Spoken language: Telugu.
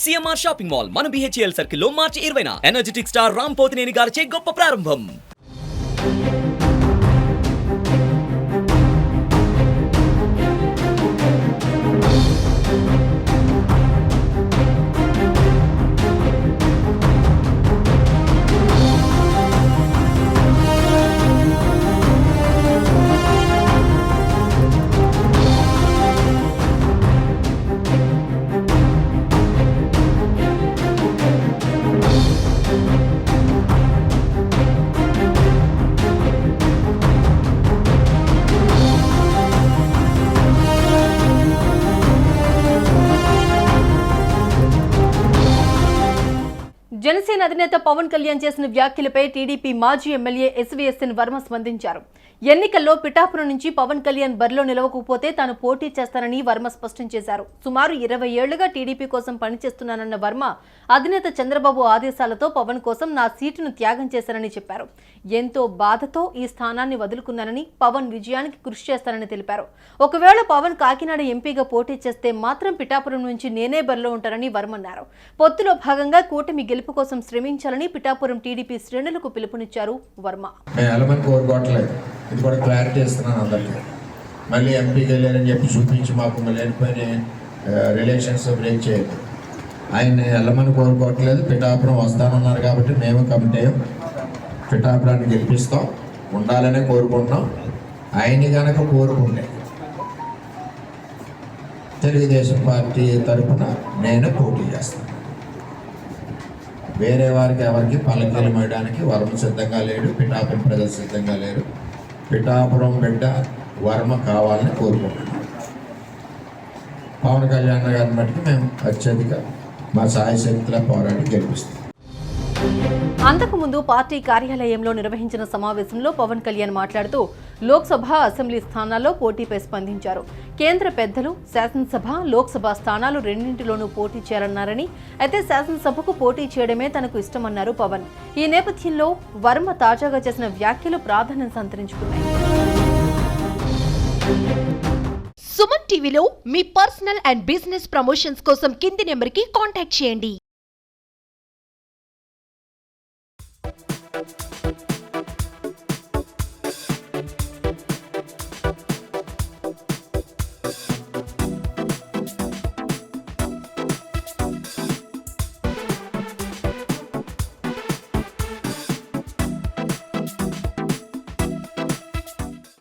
సిఎంఆర్ షాపింగ్ మాల్ మన బిహెచ్ఎల్ సర్కిల్ లో మార్చి 20న ఎనర్జెటిక్ స్టార్ రామ్ పోతినేని గారిచే గొప్ప ప్రారంభం. జనసేన అధినేత పవన్ కళ్యాణ్ చేసిన వ్యాఖ్యలపై టీడీపీ మాజీ ఎమ్మెల్యే ఎస్వీఎస్ఎన్ వర్మ స్పందించారు. ఎన్నికల్లో పిఠాపురం నుంచి పవన్ కళ్యాణ్ బరిలో నిలవకపోతే తాను పోటీ చేస్తానని వర్మ స్పష్టం చేశారు. సుమారు 20 ఏళ్లుగా టీడీపీ కోసం పనిచేస్తున్నానన్న వర్మ అధినేత చంద్రబాబు ఆదేశాలతో పవన్ కోసం నా సీటును త్యాగం చేశానని చెప్పారు. ఎంతో బాధతో ఈ స్థానాన్ని వదులుకున్నానని, పవన్ విజయానికి కృషి చేస్తానని తెలిపారు. ఒకవేళ పవన్ కాకినాడ ఎంపీగా పోటీ చేస్తే మాత్రం పిఠాపురం నుంచి నేనే బరిలో ఉంటానని వర్మ అన్నారు. పొత్తులో భాగంగా కూటమి గెలుపు కోసం శ్రమించాలని పిఠాపురం టీడీపీ శ్రేణులకు పిలుపునిచ్చారు వర్మ. ఇది కూడా క్లారిటీ ఇస్తున్నాను అందరికీ. మళ్ళీ ఎంపీకి వెళ్ళారని చెప్పి చూపించి మాకు లేనిపోయిన రిలేషన్స్ బ్రేక్ చేయదు. ఆయన్ని వెళ్ళమని కోరుకోవట్లేదు. పిఠాపురం వస్తానన్నారు కాబట్టి మేము కమిటీ పిఠాపురాన్ని గెలిపిస్తాం, ఉండాలనే కోరుకుంటున్నాం. ఆయన్ని కనుక కోరుకుంటే తెలుగుదేశం పార్టీ తరఫున నేను పోటీ చేస్తాను. వేరే వారికి ఎవరికి పల్లకీలు వేయడానికి వర్మ సిద్ధంగా లేడు, పిఠాపురం ప్రజలు సిద్ధంగా లేరు. పిఠాపురం బిడ్డ వర్మ కావాలని కోరుకుంటున్నాం. పవన్ కళ్యాణ్ గారిని బట్టి మేము అత్యధిక మా సాయశక్తిలో పోరాడి గెలిపిస్తాం. అంతకుముందు పార్టీ కార్యాలయంలో నిర్వహించిన సమావేశంలో పవన్ కళ్యాణ్ మాట్లాడుతూ లోక్సభ, అసెంబ్లీ స్థానాల్లో పోటీపై స్పందించారు. కేంద్ర పెద్దలు శాసనసభ, లోక్సభ స్థానాలు రెండింటిలోనూ పోటీ చేయాలన్నారని, అయితే శాసనసభకు పోటీ చేయడమే తనకు ఇష్టమన్నారు పవన్. ఈ నేపథ్యంలో వర్మ తాజాగా చేసిన వ్యాఖ్యలు ప్రాధాన్యం సంతరించుకున్నాయి. సుమన్ టీవీలో మీ పర్సనల్ అండ్ బిజినెస్ ప్రమోషన్స్ కోసం కింది నెంబర్కి కాంటాక్ట్ చేయండి.